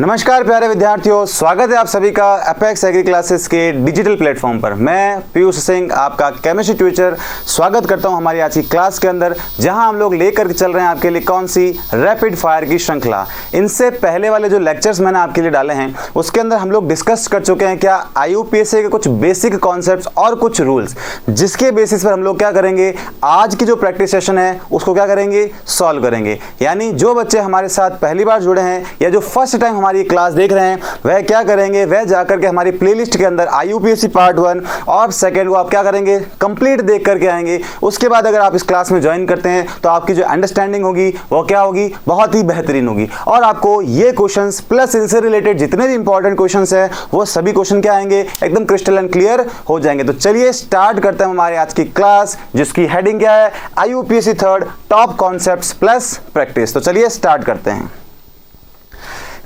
नमस्कार प्यारे विद्यार्थियों, स्वागत है आप सभी का अपेक्स एग्री क्लासेस के डिजिटल प्लेटफॉर्म पर। मैं पीयूष सिंह आपका केमिस्ट्री टीचर स्वागत करता हूं हमारी आज की क्लास के अंदर, जहां हम लोग लेकर चल रहे हैं आपके लिए कौन सी रैपिड फायर की श्रृंखला। इनसे पहले वाले जो लेक्चर्स मैंने आपके लिए डाले हैं उसके अंदर हम लोग डिस्कस कर चुके हैं क्या IUPAC के कुछ बेसिक कॉन्सेप्ट्स और कुछ रूल्स, जिसके बेसिस पर हम लोग क्या करेंगे, आज की जो प्रैक्टिस सेशन है उसको क्या करेंगे, सॉल्व करेंगे। यानी जो बच्चे हमारे साथ पहली बार जुड़े हैं या जो फर्स्ट टाइम हमारी क्लास देख रहे हैं वह क्या करेंगे, वह जाकर के हमारी प्लेलिस्ट के अंदर IUPAC पार्ट 1 और सेकंड को आप क्या करेंगे, कंप्लीट देख करके आएंगे। उसके बाद अगर आप इस क्लास में ज्वाइन करते हैं तो आपकी जो अंडरस्टैंडिंग होगी वो क्या होगी, बहुत ही बेहतरीन होगी। और आपको ये क्वेश्चंस प्लस इनसे रिलेटेड जितने भी इंपॉर्टेंट क्वेश्चंस हैं वो सभी क्वेश्चन क्या आएंगे, एकदम क्रिस्टल एंड क्लियर हो जाएंगे। तो चलिए स्टार्ट करते हैं हमारे आज की क्लास, जिसकी हेडिंग क्या है, IUPAC third top concepts plus practice. तो चलिए स्टार्ट करते हैं।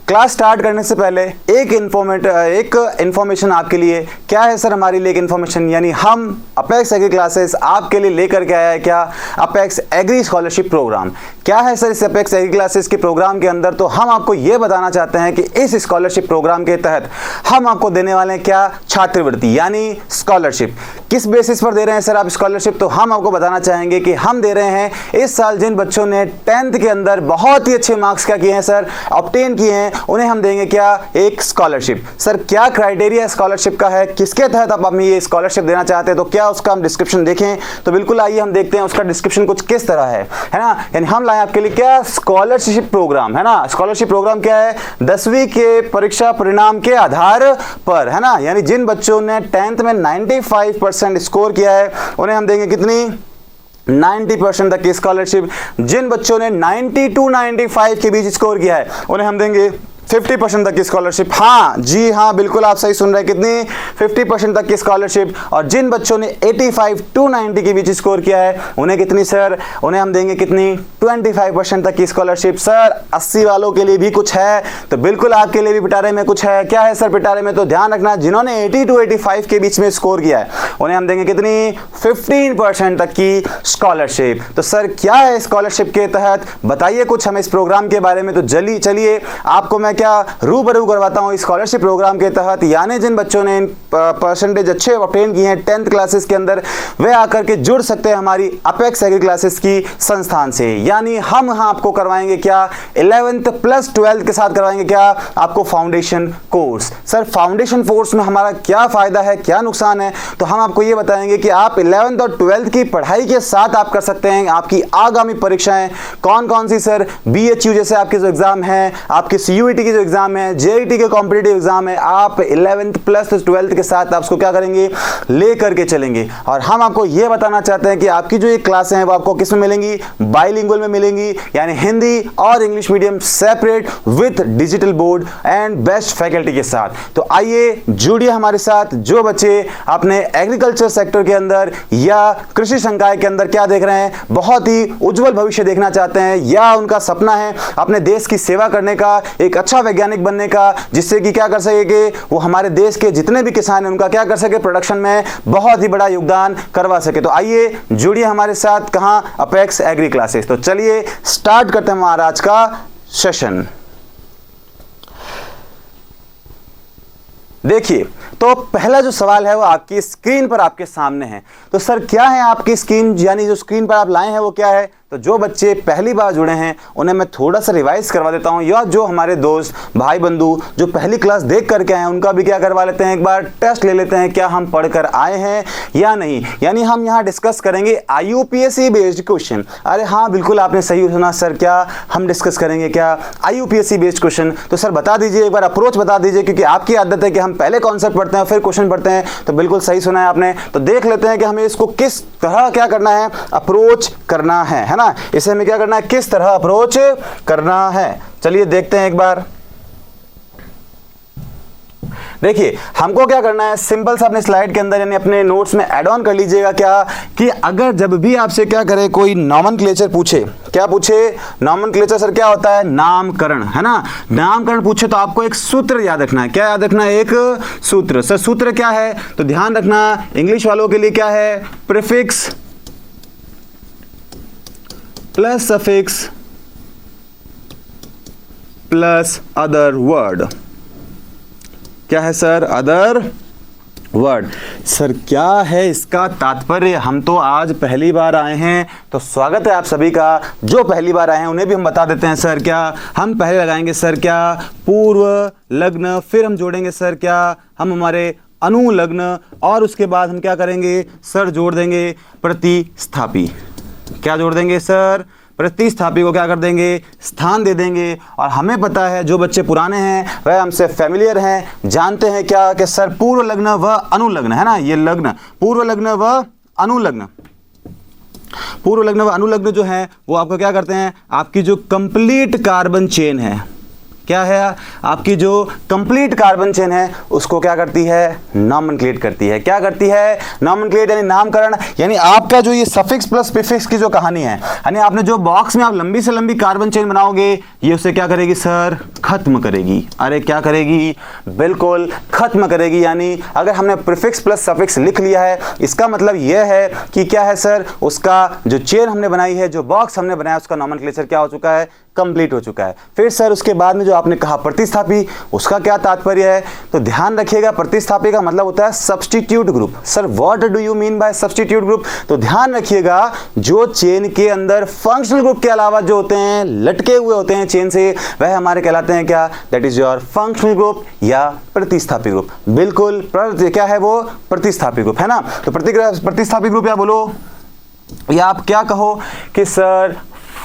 क्लास स्टार्ट करने से पहले एक इंफॉर्मेशन आपके लिए। क्या है सर हमारे लिए एक इंफॉर्मेशन, यानी हम अपेक्स एग्री क्लासेस आपके लिए लेकर के आया है क्या, अपेक्स एग्री स्कॉलरशिप प्रोग्राम। क्या है सर इस अपेक्स एग्री क्लासेस के प्रोग्राम के अंदर, तो हम आपको ये बताना चाहते हैं कि इस स्कॉलरशिप प्रोग्राम के तहत हम आपको देने वाले हैं क्या, छात्रवृत्ति यानी स्कॉलरशिप। किस बेसिस पर दे रहे हैं सर आप स्कॉलरशिप, तो हम आपको बताना चाहेंगे कि हम दे रहे हैं इस साल जिन बच्चों ने 10th के अंदर बहुत ही अच्छे मार्क्स क्या किए हैं सर, ऑब्टेन किए हैं, उन्हें हम देंगे क्या, एक स्कॉलरशिप। सर क्या क्राइटेरिया स्कॉलरशिप का है, किसके तहत आप हमें ये स्कॉलरशिप देना चाहते हैं, तो क्या उसका हम डिस्क्रिप्शन देखें, तो बिल्कुल आइए हम देखते हैं उसका डिस्क्रिप्शन कुछ किस तरह है ना। यानी हम लाए आपके लिए क्या, स्कॉलरशिप प्रोग्राम है ना। स्कॉलरशिप प्रोग्राम क्या है, 10वीं के परीक्षा परिणाम के आधार पर है ना। यानी जिन बच्चों ने 10th में 95% स्कोर किया है उन्हें हम देंगे कितनी, 90% तक की स्कॉलरशिप। जिन बच्चों ने 90 to 95 के बीच स्कोर किया है उन्हें हम देंगे 50% तक की स्कॉलरशिप। हाँ जी हाँ, बिल्कुल आप सही सुन रहे हैं, कितनी, 50% तक की स्कॉलरशिप। और जिन बच्चों ने 85 to 90 के बीच स्कोर किया है उन्हें कितनी सर, उन्हें हम देंगे कितनी, 25% तक की स्कॉलरशिप। सर 80 वालों के लिए भी कुछ है, तो बिल्कुल आपके लिए भी पिटारे में कुछ है। क्या है सर पिटारे में, तो ध्यान रखना, जिन्होंने 80 to 85 के बीच में स्कोर किया है उन्हें हम देंगे कितनी, 15% तक की स्कॉलरशिप। तो सर क्या है स्कॉलरशिप के तहत, बताइए कुछ हमें इस प्रोग्राम के बारे में। तो चलिए आपको मैं क्या रूबरू करवाता हूं स्कॉलरशिप प्रोग्राम के तहत। यानी जिन बच्चों ने परसेंटेज अच्छे ऑब्टेन किए हैं 10th क्लासेस के अंदर, वे आकर के जुड़ सकते हैं हमारी अपेक्स एग्री क्लासेस की संस्थान से। यानी हम यहां आपको करवाएंगे क्या, 11th प्लस 12th के साथ करवाएंगे क्या, आपको foundation course. Sir foundation course में हमारा क्या फायदा है, क्या नुकसान है, तो हम आपको ये बताएंगे कि आप 11th और 12th की पढ़ाई के साथ आप कर सकते हैं आपकी आगामी परीक्षाएं कौन कौन सी सर, BHU जैसे आपके जो एग्जाम है, आपके CUET की जो एग्जाम है, JET के कॉम्पिटिटिव एग्जाम है, आप 11th प्लस 12th के साथ आप उसको क्या करेंगे, ले करके चलेंगे। और हम आपको यह बताना चाहते हैं कि आपकी जो ये क्लासें हैं वो आपको किस में मिलेंगी, बाइलिंगुअल में मिलेंगी, यानी हिंदी और English medium separate with digital board and best faculty के साथ। तो आइए जुड़िए हमारे साथ। जो बच्चे अपने एग्रीकल्चर सेक्टर के अंदर या कृषि संकाय के अंदर क्या देख रहे हैं, बहुत ही उज्जवल भविष्य देखना चाहते हैं, या उनका सपना है अपने देश की सेवा करने का, एक अच्छा वैज्ञानिक बनने का, जिससे कि क्या कर सके कि वो हमारे देश के जितने भी किसान हैं उनका क्या कर सके, प्रोडक्शन में बहुत ही बड़ा योगदान करवा सके। तो आइए जुड़िए हमारे साथ, कहां, अपेक्स एग्री क्लासेस। तो चलिए स्टार्ट करते हैं हमारा आज का सेशन। देखिए तो पहला जो सवाल है वो आपकी स्क्रीन पर आपके सामने है। तो सर क्या है आपकी स्क्रीन, यानी जो स्क्रीन पर आप लाए हैं वो क्या है, तो जो बच्चे पहली बार जुड़े हैं उन्हें मैं थोड़ा सा रिवाइज करवा देता हूं, या जो हमारे दोस्त भाई बंधु जो पहली क्लास देख करके आए हैं उनका भी क्या करवा लेते हैं, एक बार टेस्ट ले लेते हैं क्या हम पढ़कर आए हैं या नहीं। यानी हम यहां डिस्कस करेंगे IUPAC बेस्ड क्वेश्चन। अरे हाँ बिल्कुल आपने सही सुना सर, क्या हम डिस्कस करेंगे क्या, IUPAC बेस्ड क्वेश्चन। तो सर बता दीजिए, एक बार अप्रोच बता दीजिए, क्योंकि आपकी आदत है कि हम पहले कॉन्सेप्ट पढ़ते हैं फिर क्वेश्चन पढ़ते हैं। तो बिल्कुल सही सुना है आपने। तो देख लेते हैं कि हमें इसको किस तरह क्या करना है, अप्रोच करना है ना। इसे हमें क्या करना है, किस तरह अप्रोच करना है, चलिए देखते हैं एक बार। देखिए हमको क्या करना है, सिंपल सा अपने स्लाइड के अंदर यानी अपने नोट्स में ऐड ऑन कर लीजिएगा क्या, कि अगर जब भी आपसे क्या करे कोई नॉमेनक्लेचर पूछे, क्या पूछे, नॉमेनक्लेचर सर क्या होता है, नामकरण है ना। नामकरण पूछे तो आपको एक सूत्र याद रखना है, क्या याद रखना है, एक सूत्र। सर सूत्र क्या है, तो ध्यान रखना इंग्लिश वालों के लिए क्या है, prefix plus suffix plus other word. क्या है सर? Other word. सर क्या है इसका तात्पर्य? हम तो आज पहली बार आए हैं, तो स्वागत है आप सभी का। जो पहली बार आए हैं उन्हें भी हम बता देते हैं सर क्या। हम पहले लगाएंगे सर क्या? पूर्व लग्न, फिर हम जोड़ेंगे सर क्या? हम हमारे अनुलग्न, और उसके बाद हम क्या करेंगे सर? जोड़ देंगे प्रतिस्थापी। क्या जोड़ देंगे सर? प्रतिस्थापी को क्या कर देंगे? स्थान दे देंगे। और हमें पता है, जो बच्चे पुराने हैं वह हमसे फैमिलियर हैं, जानते हैं क्या कि सर पूर्व लग्न व अनुलग्न, है ना, ये लग्न पूर्व लग्न व अनुलग्न, पूर्व लग्न व अनुलग्न जो है वो आपको क्या करते हैं? आपकी जो कंप्लीट कार्बन चेन है, क्या है? आपकी जो कंप्लीट कार्बन चेन है उसको क्या करती है? नॉमेनक्लेट करती है। क्या करती है? नॉमेनक्लेट, यानी नामकरण। यानी आपका जो ये सफिक्स प्लस प्रीफिक्स की जो कहानी है, यानी आपने जो बॉक्स में आप लंबी से लंबी कार्बन चेन बनाओगे, ये उसे क्या करेगी सर? खत्म करेगी। अरे क्या करेगी? बिल्कुल खत्म करेगी। यानी अगर हमने प्रीफिक्स प्लस सफिक्स लिख लिया है, इसका मतलब यह है कि क्या है सर? उसका जो चेन हमने बनाई है, जो बॉक्स हमने बनाया, उसका नॉमेनक्लेचर क्या हो चुका है? कंप्लीट हो चुका है। फिर सर उसके बाद में जो आपने कहा प्रतिस्थापी, उसका क्या तात्पर्य है? तो ध्यान रखिएगा, प्रतिस्थापी का मतलब होता है substitute group. Sir what do you mean by substitute group? तो ध्यान रखिएगा, जो चेन के अंदर फंक्शनल ग्रुप के अलावा जो होते हैं, लटके हुए होते हैं चेन से, वह हमारे कहलाते हैं क्या? That is your functional group या प्रतिस्थापी ग्रुप। बिल्कुल क्या है वो? प्रतिस्थापी ग्रुप, है ना। तो प्रतिस्थापी ग्रुप, या बोलो या आप क्या कहो कि सर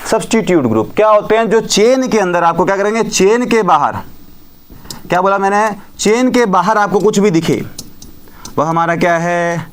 सब्स्टिट्यूट ग्रुप क्या होते हैं? जो चेन के अंदर आपको क्या करेंगे? चेन के बाहर, क्या बोला मैंने? चेन के बाहर आपको कुछ भी दिखे, वह हमारा क्या है?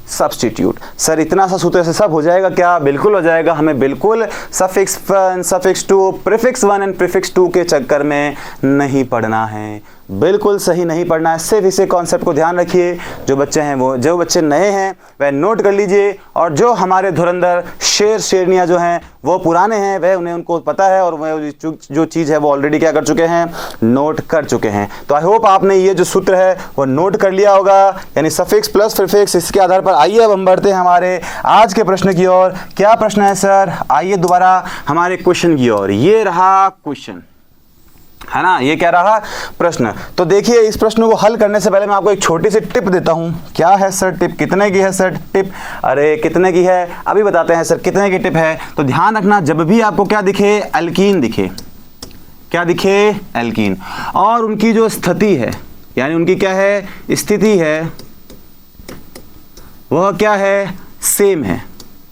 सब्स्टिट्यूट। सर इतना सा सूत्र से सब हो जाएगा क्या? बिल्कुल हो जाएगा। हमें बिल्कुल suffix 1, suffix 2, prefix 1 and prefix 2 के चक्कर में नहीं पढ़ना है, बिल्कुल सही नहीं पढ़ना है। सिर्फ इसे कॉन्सेप्ट को ध्यान रखिए। जो बच्चे हैं वो, जो बच्चे नए हैं वह नोट कर लीजिए, और जो हमारे धुरंधर शेर शेरनियाँ जो हैं वो पुराने हैं, वह उनको पता है, और वह जो चीज़ है वो ऑलरेडी क्या कर चुके हैं? नोट कर चुके हैं। तो आई होप आपने ये जो सूत्र है वो नोट कर लिया होगा, यानी सफिक्स प्लस प्रीफिक्स। इसके आधार पर आइए अब हम बढ़ते हैं हमारे आज के प्रश्न की ओर। क्या प्रश्न है सर? आइए दोबारा हमारे क्वेश्चन की ओर। ये रहा क्वेश्चन, है ना, ये क्या रहा? प्रश्न। तो देखिए, इस प्रश्न को हल करने से पहले मैं आपको एक छोटी सी टिप देता हूं। क्या है सर टिप? कितने की है सर टिप? अरे कितने की है अभी बताते हैं सर, कितने की टिप है। तो ध्यान रखना, जब भी आपको क्या दिखे? एल्कीन दिखे। क्या दिखे? एल्कीन। और उनकी जो स्थिति है, यानी उनकी क्या है? स्थिति है, वह क्या है? सेम है।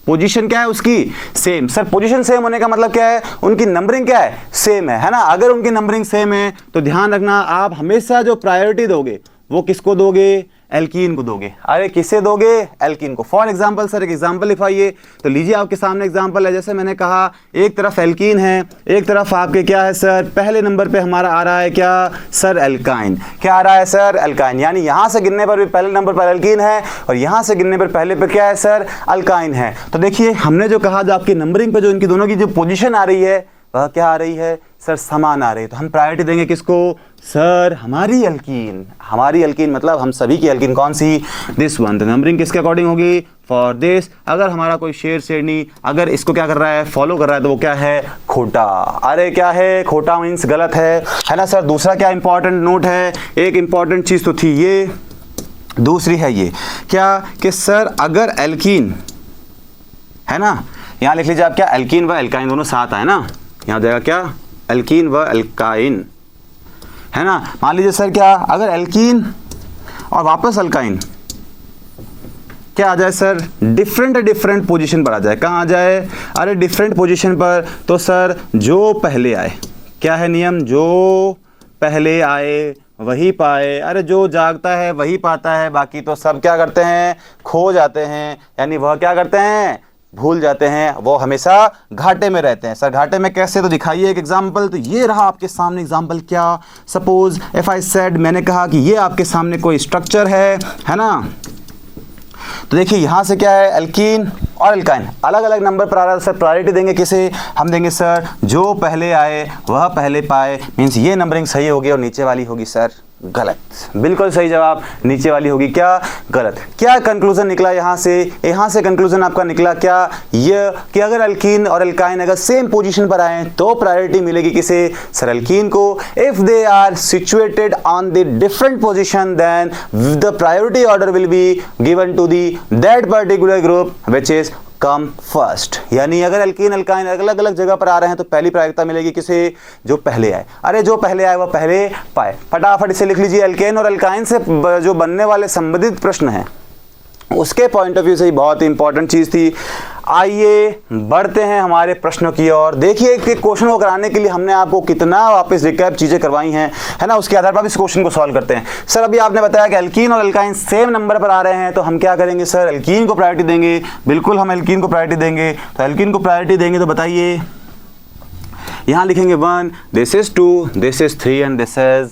पोजीशन क्या है उसकी? सेम। सर पोजीशन सेम होने का मतलब क्या है? उनकी नंबरिंग क्या है? सेम है ना। अगर उनकी नंबरिंग सेम है तो ध्यान रखना, आप हमेशा जो प्रायोरिटी दोगे वो किसको दोगे? एल्कीन को दोगे। अरे किसे दोगे? एल्कीन को। फॉर एग्जाम्पल सर एक एग्जाम्पल लिखवाइए। तो लीजिए आपके सामने एग्जाम्पल है। जैसे मैंने कहा, एक तरफ एल्कीन है, एक तरफ आपके क्या है सर? पहले नंबर पे हमारा आ रहा है क्या सर? एल्काइन। क्या आ रहा है सर? एल्काइन। यानी यहां से गिनने पर भी पहले नंबर पर एल्कीन है, और यहां से गिनने पर पहले पे क्या है सर? अल्काइन है। तो देखिए, हमने जो कहा, जो आपकी नंबरिंग पे जो इनकी दोनों की जो पोजीशन आ रही है वह क्या आ रही है सर? समान आ रही है। तो हम प्रायोरिटी देंगे किसको सर? हमारी एल्कीन। हमारी एल्कीन मतलब हम सभी की एल्कीन कौन सी? This one. तो नंबरिंग किसके अकॉर्डिंग होगी? For this. अगर हमारा कोई शेर शेरनी अगर इसको क्या कर रहा है? फॉलो कर रहा है, तो वो क्या है? खोटा। अरे क्या है? खोटा मीन्स गलत है ना सर। दूसरा क्या इंपॉर्टेंट नोट है? एक इंपॉर्टेंट चीज तो थी ये, दूसरी है ये क्या कि सर अगर एल्कीन है ना, यहां लिख लीजिए आप क्या? एल्कीन व एल्काइन दोनों साथ आए ना, यहां जाएगा क्या? एल्कीन व एल्काइन, है ना। मान लीजिए सर क्या, अगर एल्कीन और वापस अल्काइन क्या आ जाए सर? डिफरेंट पोजीशन पर आ जाए। कहाँ आ जाए? अरे डिफरेंट पोजीशन पर। तो सर जो पहले आए, क्या है नियम? जो पहले आए वही पाए। अरे जो जागता है वही पाता है, बाकी तो सब क्या करते हैं? खो जाते हैं। यानी वह क्या करते हैं? भूल जाते हैं, वो हमेशा घाटे में रहते हैं। सर घाटे में कैसे? तो दिखाइए एक एग्जाम्पल। तो ये रहा आपके सामने एग्जाम्पल। क्या? सपोज इफ आई सेड, मैंने कहा कि ये आपके सामने कोई स्ट्रक्चर है ना। तो देखिए यहां से क्या है? एल्कीन और एल्काइन अलग अलग नंबर पर आ रहा है। सर प्रायोरिटी देंगे किसे? हम देंगे सर जो पहले आए वह पहले पाए। मीन्स ये नंबरिंग सही होगी और नीचे वाली होगी सर गलत, बिल्कुल सही जवाब नीचे वाली होगी क्या, गलत। क्या कंक्लूजन निकला यहाँ से कंक्लूजन आपका निकला क्या, ये कि अगर अल्कीन और अल्काइन अगर सेम पोजीशन पर आए तो प्रायोरिटी मिलेगी किसे, सर अल्कीन को। If they are situated on the different position then the priority order will be given to the that particular group which is come first. यानी अगर अल्कीन अल्काइन अलग अलग जगह पर आ रहे हैं तो पहली प्रायिकता मिलेगी किसे, जो पहले आए। अरे जो पहले आए वह पहले पाए। फटाफट इसे लिख लीजिए, अल्केन और अल्काइन से जो बनने वाले संबंधित प्रश्न हैं उसके पॉइंट ऑफ व्यू से ही बहुत इंपॉर्टेंट चीज थी। आइए बढ़ते हैं हमारे प्रश्नों की ओर। देखिए कि क्वेश्चन को कराने के लिए हमने आपको कितना वापस रिकैप चीजें करवाई हैं, है ना, उसके आधार पर इस क्वेश्चन को सॉल्व करते हैं। सर अभी आपने बताया कि अल्कीन और अल्काइन सेम नंबर पर आ रहे हैं तो हम क्या करेंगे सर, अल्कीन को प्रायोरिटी देंगे। बिल्कुल हम अल्कीन को प्रायोरिटी देंगे। तो अल्कीन को प्रायोरिटी देंगे तो बताइए, यहां लिखेंगे 1, this is 2, this is 3 and this is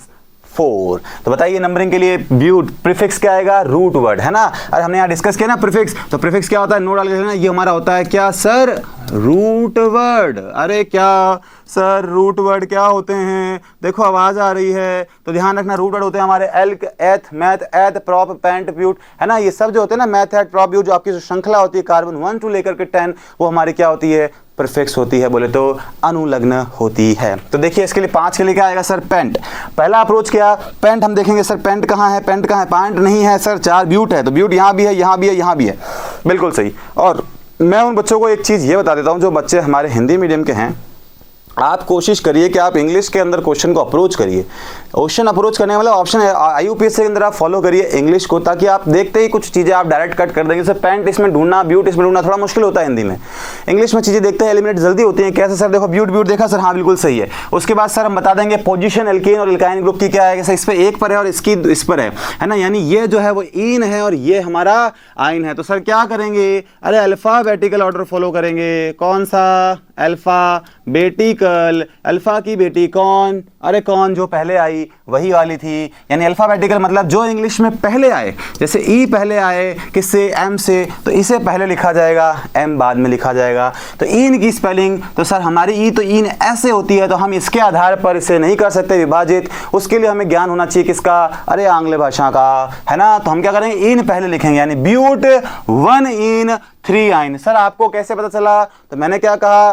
4। तो बताइए नंबरिंग के लिए ब्यूट प्रीफिक्स क्या आएगा, रूट वर्ड, है ना। अरे हमने यहाँ डिस्कस किया ना प्रीफिक्स, तो प्रीफिक्स क्या होता है, नोट डाल के ना, ये हमारा होता है क्या सर, रूट वर्ड। अरे क्या सर रूट वर्ड क्या होते हैं, देखो आवाज आ रही है तो ध्यान रखना, रूट वर्ड होते हैं हमारे एल्क, एथ, मैथ, एथ, प्रॉप, पेंट, ब्यूट, है ना। ये सब जो होते हैं ना, मैथ, एथ, प्रॉप, ब्यूट, जो आपकी जो श्रृंखला होती है कार्बन 1 to लेकर के 10, वो हमारी क्या होती है, प्रीफिक्स होती है, बोले तो अनुलग्न होती है। तो देखिए इसके लिए 5 के लिए क्या आएगा सर, पेंट। पहला अप्रोच क्या, पेंट हम देखेंगे सर पेंट कहाँ है, पेंट कहाँ है, पेंट नहीं है सर, 4 ब्यूट है, तो ब्यूट यहाँ भी है, यहाँ भी है, यहाँ भी है, बिल्कुल सही। और मैं उन बच्चों को एक चीज़ ये बता देता हूँ, जो बच्चे हमारे हिंदी मीडियम के हैं, आप कोशिश करिए कि आप इंग्लिश के अंदर क्वेश्चन को अप्रोच करिए। क्वेश्चन अप्रोच करने वाला ऑप्शन है IUPAC के अंदर आप फॉलो करिए इंग्लिश को, ताकि आप देखते ही कुछ चीज़ें आप डायरेक्ट कट कर देंगे। सर पेंट इसमें ढूंढना, ब्यूट इसमें ढूंढना थोड़ा मुश्किल होता है हिंदी में, इंग्लिश में चीज़ें देखते हैं एलिमिनेट जल्दी होती हैं। कैसे सर, देखो ब्यूट ब्यूट देखा सर, हाँ बिल्कुल सही है। उसके बाद सर हम बता देंगे पोजीशन एल्कीन और एल्काइन ग्रुप की क्या है, सर इस पर 1 पर है और इसकी इस पर है ना, यानी ये जो है वो ईन है और ये हमारा आइन है। तो सर क्या करेंगे, अरे अल्फाबेटिकल ऑर्डर फॉलो करेंगे। कौन सा, अल्फाबेटिकल, अल्फा की बेटी कौन, अरे कौन, जो पहले आई वही वाली थी। यानी अल्फाबेटिकल मतलब जो इंग्लिश में पहले आए, जैसे ई पहले आए किससे, एम से, तो इसे पहले लिखा जाएगा, एम बाद में लिखा जाएगा। तो ईन की स्पेलिंग, तो सर हमारी ई तो ईन ऐसे होती है, तो हम इसके आधार पर इसे नहीं कर सकते विभाजित। उसके लिए हमें ज्ञान होना चाहिए किसका, अरे आंग्ल भाषा का, है ना। तो हम क्या करेंगे, ईन पहले लिखेंगे, यानी ब्यूट 1 ईन 3 आइन। सर आपको कैसे पता चला, तो मैंने क्या कहा,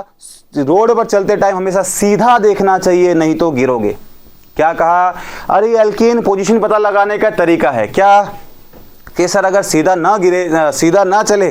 रोड पर चलते टाइम हमेशा सीधा देखना चाहिए, नहीं तो गिरोगे। क्या कहा, अरे अल्कीन पोजीशन पता लगाने का तरीका है क्या, कि सर अगर सीधा ना गिरे, सीधा ना चले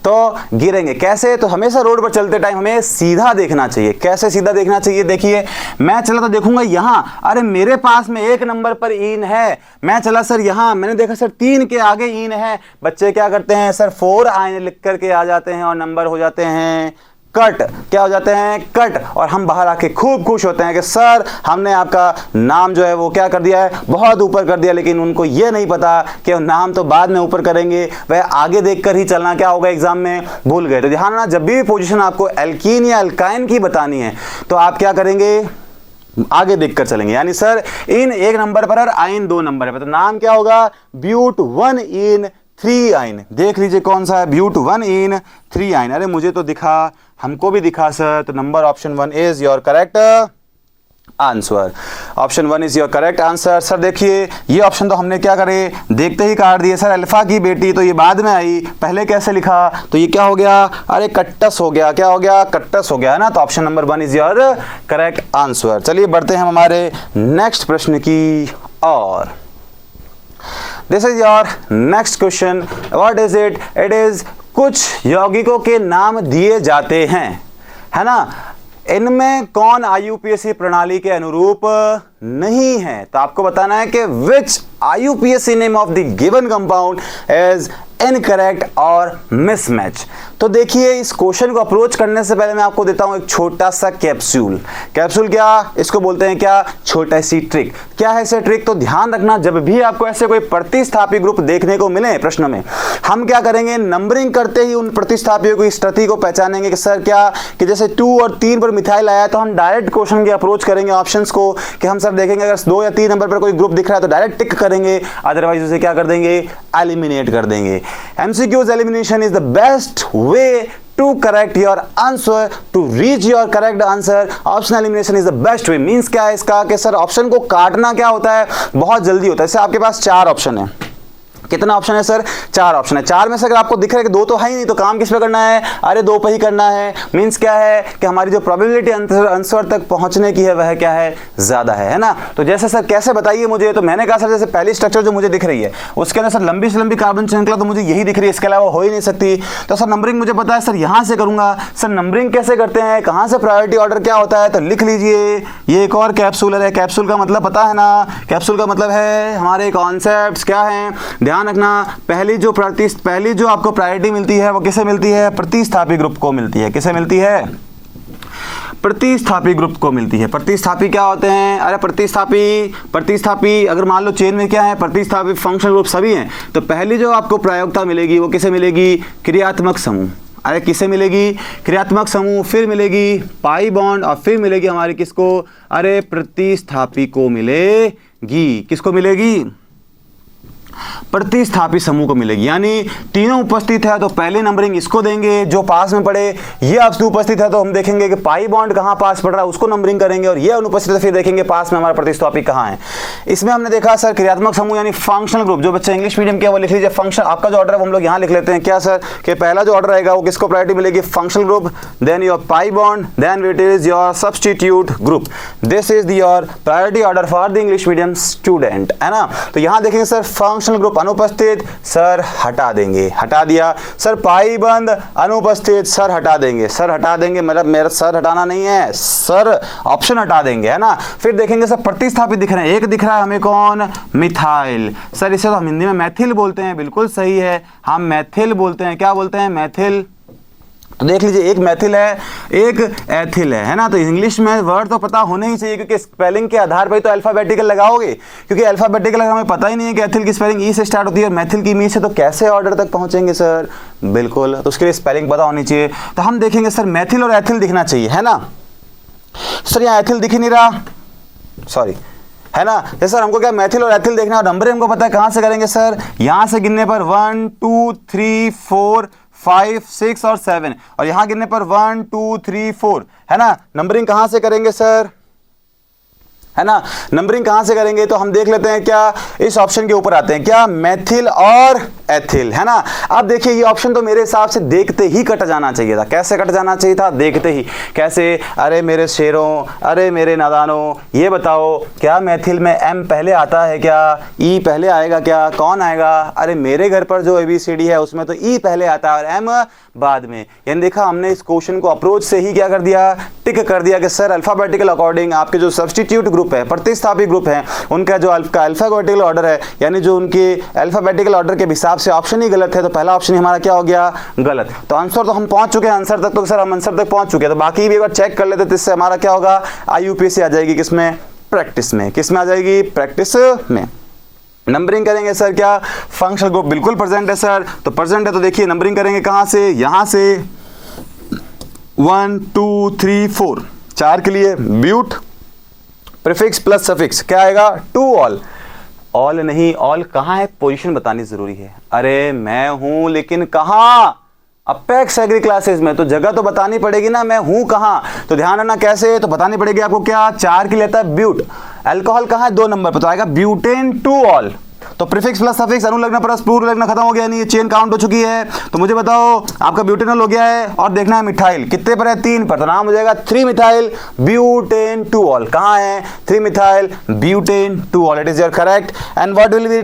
तो गिरेंगे। कैसे, तो हमेशा रोड पर चलते टाइम हमें सीधा देखना चाहिए। कैसे सीधा देखना चाहिए, देखिए मैं चला तो देखूंगा यहाँ, अरे मेरे पास में 1 नंबर पर ईन है, मैं चला सर यहाँ, मैंने देखा सर 3 के आगे ईन है। बच्चे क्या करते हैं सर, 4 आइन लिख करके आ जाते हैं और नंबर हो जाते हैं कट। क्या हो जाते हैं, कट। और हम बाहर आके खूब खुश होते हैं कि सर हमने आपका नाम जो है वो क्या कर दिया है, बहुत ऊपर कर दिया। लेकिन उनको ये नहीं पता कि नाम तो बाद में ऊपर करेंगे, वह आगे देखकर ही चलना क्या होगा एग्जाम में, भूल गए। तो ध्यान रखना, जब भी पोजीशन आपको एल्कीन या अल्काइन की बतानी है तो आप क्या करेंगे, आगे देखकर चलेंगे। यानी सर इन 1 नंबर पर और आइन 2 नंबर पर, तो नाम क्या होगा, ब्यूट 1 इन 3 आइन। देख लीजिए कौन सा है, ब्यूट 1 इन 3 आइन। अरे मुझे तो दिखा, हमको भी दिखा सर। तो number option 1 is your correct answer. Option 1 is your correct answer. Sir देखिए ये ऑप्शन तो हमने क्या करे, देखते ही काट दिए। सर अल्फा की बेटी तो ये बाद में आई, पहले कैसे लिखा, तो ये क्या हो गया, अरे कट्टस हो गया। क्या हो गया, कट्टस हो गया, है ना। तो option number 1 is your correct answer. चलिए बढ़ते हैं हमारे नेक्स्ट प्रश्न की और। This is your next question. What is it, it is कुछ यौगिकों के नाम दिए जाते हैं, है ना, इनमें कौन IUPAC प्रणाली के अनुरूप नहीं है। तो आपको बताना है कि विच IUPAC name of the given compound is incorrect और मिसमैच। तो देखिए इस क्वेश्चन को अप्रोच करने से पहले मैं आपको देता हूं एक छोटा सा कैप्सूल। कैप्सूल क्या, इसको बोलते हैं क्या, छोटा सी ट्रिक। क्या है ऐसे ट्रिक, तो ध्यान रखना, जब भी आपको ऐसे कोई प्रतिस्थापी ग्रुप देखने को मिले प्रश्न में, हम क्या करेंगे, नंबरिंग करते ही उन प्रतिस्थापियों की स्थिति को पहचानेंगे कि सर क्या, कि जैसे 2 और 3 पर मिथाइल आया तो हम डायरेक्ट क्वेश्चन की अप्रोच करेंगे ऑप्शंस को, कि हम सर देखेंगे अगर 2 या 3 नंबर पर कोई ग्रुप दिख रहा है तो डायरेक्ट टिक करेंगे, अदरवाइज उसे क्या कर देंगे, एलिमिनेट कर देंगे। MCQs elimination is the best way to correct your answer, to reach your correct answer, option elimination is the best way. Means क्या है इसका कि सर ऑप्शन को काटना क्या होता है, बहुत जल्दी होता है। जैसे आपके पास 4 ऑप्शन है, कितना ऑप्शन है सर, 4 ऑप्शन है। 4 में से अगर आपको दिख रहा है कि 2 तो है ही नहीं, तो काम किस पे करना है, अरे 2 पे ही करना है। मींस क्या है कि हमारी जो प्रोबेबिलिटी आंसर तक पहुंचने की है वह क्या है, ज्यादा है ना। तो जैसे सर कैसे बताइए मुझे, तो मैंने कहा सर जैसे पहली स्ट्रक्चर जो मुझे दिख रही है उसके अंदर सर लंबी से लंबी कार्बन श्रृंखला तो मुझे यही दिख रही है, इसके अलावा हो ही नहीं सकती। तो सर नंबरिंग मुझे पता है सर यहां से करूंगा। सर नंबरिंग कैसे करते हैं, कहां से प्रायोरिटी ऑर्डर क्या होता है, तो लिख लीजिए। ये एक और कैप्सूलर है, कैप्सूल का मतलब पता है ना, कैप्सूल का मतलब है हमारे कॉन्सेप्ट्स क्या हैं, ध्यान रखना। पहली जो आपको प्रायोरिटी मिलती है वो किसे मिलती है, प्रतिस्थापी ग्रुप को मिलती है। किसे मिलती है, प्रतिस्थापी ग्रुप को मिलती है। प्रतिस्थापी क्या होते हैं, अरे प्रतिस्थापी अगर मान लो चेन में क्या है, प्रतिस्थापी फंक्शनल ग्रुप सभी हैं, तो पहली जो आपको प्रायोगिकता मिलेगी वो किसे मिलेगी, क्रियात्मक समूह। अरे किसे मिलेगी, क्रियात्मक समूह, फिर मिलेगी पाई बॉन्ड और फिर मिलेगी हमारी किसको, अरे प्रतिस्थापी को मिलेगी। किसको मिलेगी, प्रतिस्थापी समूह को मिलेगी। यानी तीनों उपस्थित है तो पहले नंबरिंग इसको देंगे जो पास में पड़े, ये आपसे उपस्थित है तो हम देखेंगे कि पाई बॉन्ड कहां पास पड़ रहा है उसको नंबरिंग करेंगे, और ये अनुपस्थित है फिर देखेंगे पास में हमारा प्रतिस्थापी कहां है। इसमें हमने देखा सर क्रियात्मक समूह यानी फंक्शनल ग्रुप, जो बच्चे इंग्लिश मीडियम के वो लिख लीजिए फंक्शन। आपका जो ऑर्डर है वो हम लोग यहां लिख लेते हैं क्या सर, कि पहला जो ऑर्डर रहेगा वो किसको प्रायोरिटी मिलेगी, functional group, then your pi bond, then it is your substitute group. This is your priority order for the English medium student, है ना। तो यहां देखेंगे सर फंक्शनल ग्रुप अनुपस्थित, सर हटा देंगे, हटा दिया। सर पाई बंद अनुपस्थित, सर हटा देंगे, सर हटा देंगे, मतलब मेरा सर हटाना नहीं है, सर ऑप्शन हटा देंगे, है ना। फिर देखेंगे सर प्रतिस्थापित दिख रहे हैं, एक दिख रहा है हमें कौन, मिथाइल। सर इसे तो हम हिंदी में मैथिल बोलते हैं, बिल्कुल सही है, हम मैथिल बोलते हैं। क्या बोलते हैं, मैथिल। तो देख लीजिए एक मैथिल है एक एथिल है ना। तो इंग्लिश में वर्ड तो पता होना ही चाहिए, क्योंकि स्पेलिंग के आधार पर तो अल्फाबेटिकल लगाओगे, क्योंकि अल्फाबेटिकल हमें पता ही नहीं है कि एथिल की स्पेलिंग ई से स्टार्ट होती है और मैथिल की मी से, तो कैसे ऑर्डर तक पहुंचेंगे सर, बिल्कुल। तो उसके लिए स्पेलिंग पता होनी चाहिए। तो हम देखेंगे सर मैथिल और एथिल दिखना चाहिए, है ना। सर यहाँ एथिल दिख ही नहीं रहा, सॉरी, है ना। जैसे सर हमको क्या मैथिल और एथिल देखना है, और नंबर हमको पता है कहां से करेंगे सर, यहां से गिनने पर 1 2 3 4 5 6 और 7, और यहां गिनने पर 1 2 3 4, है ना। नंबरिंग कहां से करेंगे सर, है ना, नंबरिंग कहां से करेंगे, तो हम देख लेते हैं क्या, इस ऑप्शन के ऊपर आते हैं क्या, मैथिल और एथिल, है ना। अब देखिए ये ऑप्शन तो मेरे हिसाब से देखते ही कट जाना चाहिए था। कैसे कट जाना चाहिए था, देखते ही। कैसे, अरे मेरे शेरों, अरे मेरे नादानों, ये बताओ क्या मैथिल में एम पहले आता है क्या, ई पहले आएगा क्या, कौन आएगा, अरे मेरे घर पर जो ABCD है उसमें तो ई पहले आता है और एम बाद में। यानी देखा हमने इस क्वेश्चन को अप्रोच से ही क्या कर दिया, टिक कर दिया कि सर अल्फाबेटिकल अकॉर्डिंग आपके जो सब्स्टिट्यूट ग्रुप है, प्रतिस्थापी ग्रुप है, उनका जो अल्फाबेटिकल ऑर्डर है, यानी जो उनके अल्फाबेटिकल ऑर्डर के हिसाब से ऑप्शन ही गलत है, तो पहला ऑप्शन हमारा क्या हो गया, गलत। तो आंसर तो हम पहुंच चुके हैं आंसर तक, तो सर हम आंसर तक पहुंच चुके हैं, तो बाकी भी एक बार चेक कर लेते, तो इससे हमारा क्या होगा, IUPAC आ जाएगी किसमें, प्रैक्टिस में। किसमें आ जाएगी, प्रैक्टिस में। नंबरिंग करेंगे सर क्या, फंक्शनल ग्रुप बिल्कुल प्रेजेंट है सर, तो प्रेजेंट है तो देखिए नंबरिंग करेंगे कहां से, यहां से 1 2 3 4, 4 के लिए ब्यूट, प्रीफिक्स प्लस सफिक्स क्या आएगा, टू ऑल। ऑल नहीं, ऑल कहां है, पोजीशन बतानी जरूरी है। अरे मैं हूं लेकिन कहां, अपेक्स एग्री क्लासेस में, तो जगह तो बतानी पड़ेगी ना, मैं हूं कहां। तो ध्यान रखना कैसे, तो बतानी पड़ेगी आपको क्या, 4 के लिए आता है ब्यूट, अल्कोहल कहां है, 2 नंबर पर, तो आएगा ब्यूटेन टू ऑल। तो प्रीफिक्स प्लस सफिक्स अनुलग्न परस पूर्व लगना खत्म हो गया, नहीं ये चेन काउंट हो चुकी है। तो मुझे बताओ आपका ब्यूटेनॉल हो गया है, और देखना है मिथाइल कितने पर है, 3 पर, तो नाम हो जाएगा 3 मिथाइल ब्यूटेन टू ऑल। कहां है, 3 methyl butane two all, it is your correct. And what will be,